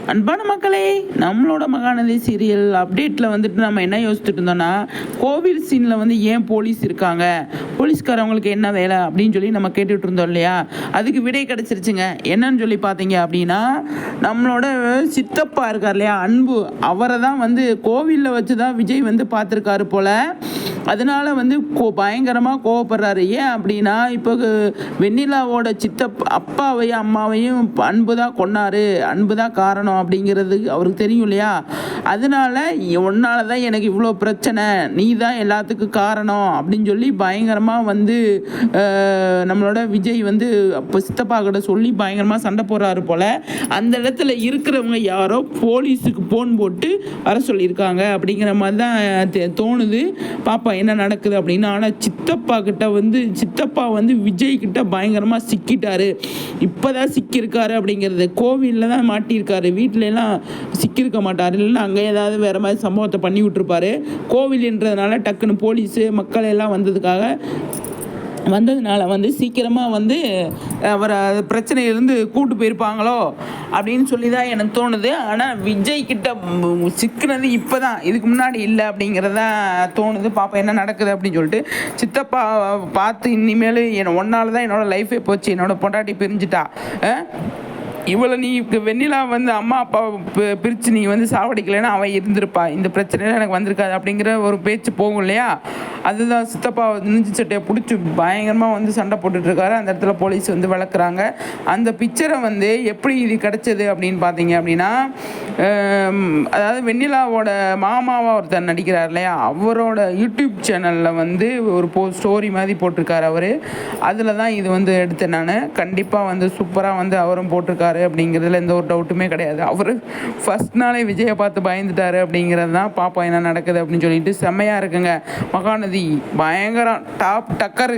அன்பான மக்களே, நம்மளோட மகாநதி சீரியல் அப்டேட்டில் வந்துட்டு நம்ம என்ன யோசிச்சுட்டு இருந்தோம்னா, கோவில் சீனில் வந்து ஏன் போலீஸ் இருக்காங்க, போலீஸ்காரவங்களுக்கு என்ன வேலை அப்படின்னு சொல்லி நம்ம கேட்டுட்டு இருந்தோம் இல்லையா. அதுக்கு விடை கிடச்சிருச்சுங்க. என்னன்னு சொல்லி பார்த்தீங்க அப்படின்னா, நம்மளோட சித்தப்பா இருக்கார் இல்லையா, அன்பு, அவரை தான் வந்து கோவிலில் வச்சு தான் விஜய் வந்து பார்த்துருக்காரு போல். அதனால வந்து பயங்கரமாக கோவப்படுறாரு. ஏன் அப்படின்னா, இப்போ வெண்ணிலாவோட அப்பாவையும் அம்மாவையும் அன்பு தான் கொன்னாரு, அன்பு தான் காரணம் அப்படிங்கிறது அவருக்கு தெரியும் இல்லையா. அதனால உன்னால தான் எனக்கு இவ்வளோ பிரச்சனை, நீ தான் எல்லாத்துக்கும் காரணம் அப்படின்னு சொல்லி பயங்கரமாக வந்து நம்மளோட விஜய் வந்து அப்போ சித்தப்பா கிட்ட சொல்லி பயங்கரமாக சண்டை போடுறாரு போல். அந்த இடத்துல இருக்கிறவங்க யாரோ போலீஸுக்கு ஃபோன் போட்டு வர சொல்லியிருக்காங்க அப்படிங்கிற மாதிரி தான் தோணுது. பாப்பா என்ன நடக்குது அப்படின்னு. ஆனால் சித்தப்பா வந்து விஜய் கிட்ட பயங்கரமாக சிக்கிட்டாரு. இப்போதான் சிக்கியிருக்காரு அப்படிங்கிறது. கோவிலில் தான் மாட்டியிருக்காரு, வீட்டில எல்லாம் சிக்கியிருக்க மாட்டார். இல்லைன்னா அங்கே ஏதாவது வேற மாதிரி சம்பவத்தை பண்ணி விட்டுருப்பாரு. கோவில்ன்றதுனால டக்குன்னு போலீஸு மக்கள் எல்லாம் வந்ததுனால வந்து சீக்கிரமாக வந்து அவரை பிரச்சனையிலேருந்து கூட்டு போயிருப்பாங்களோ அப்படின்னு சொல்லி தான் எனக்கு தோணுது. ஆனால் விஜய் கிட்ட சிக்கினது இப்போ தான், இதுக்கு முன்னாடி இல்லை அப்படிங்கிறதான் தோணுது. பாப்பா என்ன நடக்குது அப்படின்னு சொல்லிட்டு. சித்தப்பா பார்த்து இனிமேல் ஒன்னால தான் என்னோடய லைஃபே போச்சு, என்னோட பொண்டாட்டி பிரிஞ்சுட்டா, இவளை நீ வெண்ணிலா வந்து அம்மா அப்பா பிரித்து நீ வந்து சாவடிக்கலைன்னா அவள் இருந்திருப்பா, இந்த பிரச்சனைலாம் எனக்கு வந்திருக்காது அப்படிங்கிற ஒரு பேச்சு போகும் இல்லையா. அதுதான் சித்தப்பா நெஞ்சு சட்டையை பிடிச்சி பயங்கரமாக வந்து சண்டை போட்டுட்ருக்காரு. அந்த இடத்துல போலீஸ் வந்து வளர்க்குறாங்க. அந்த பிக்சரை வந்து எப்படி இது கிடச்சது அப்படின்னு பார்த்தீங்க அப்படின்னா, அதாவது வெண்ணிலாவோட மாமாவாக ஒருத்தர் நடிக்கிறார் இல்லையா, அவரோட யூடியூப் சேனலில் வந்து ஒரு ஸ்டோரி மாதிரி போட்டிருக்காரு அவர். அதில் தான் இது வந்து எடுத்தேன் நான். கண்டிப்பாக வந்து சூப்பராக வந்து அவரும் போட்டிருக்காரு அப்படிங்கிறதுல எந்த ஒரு டவுட்டுமே கிடையாது. அவர் ஃபர்ஸ்ட் நாளே விஜயை பார்த்து பயந்துட்டாரு அப்படிங்கிறது தான். பாப்பா என்ன நடக்குது அப்படின்னு சொல்லிட்டு செம்மையாக இருக்குங்க. மகாநதி பயங்கரம் டாப் டக்கரு.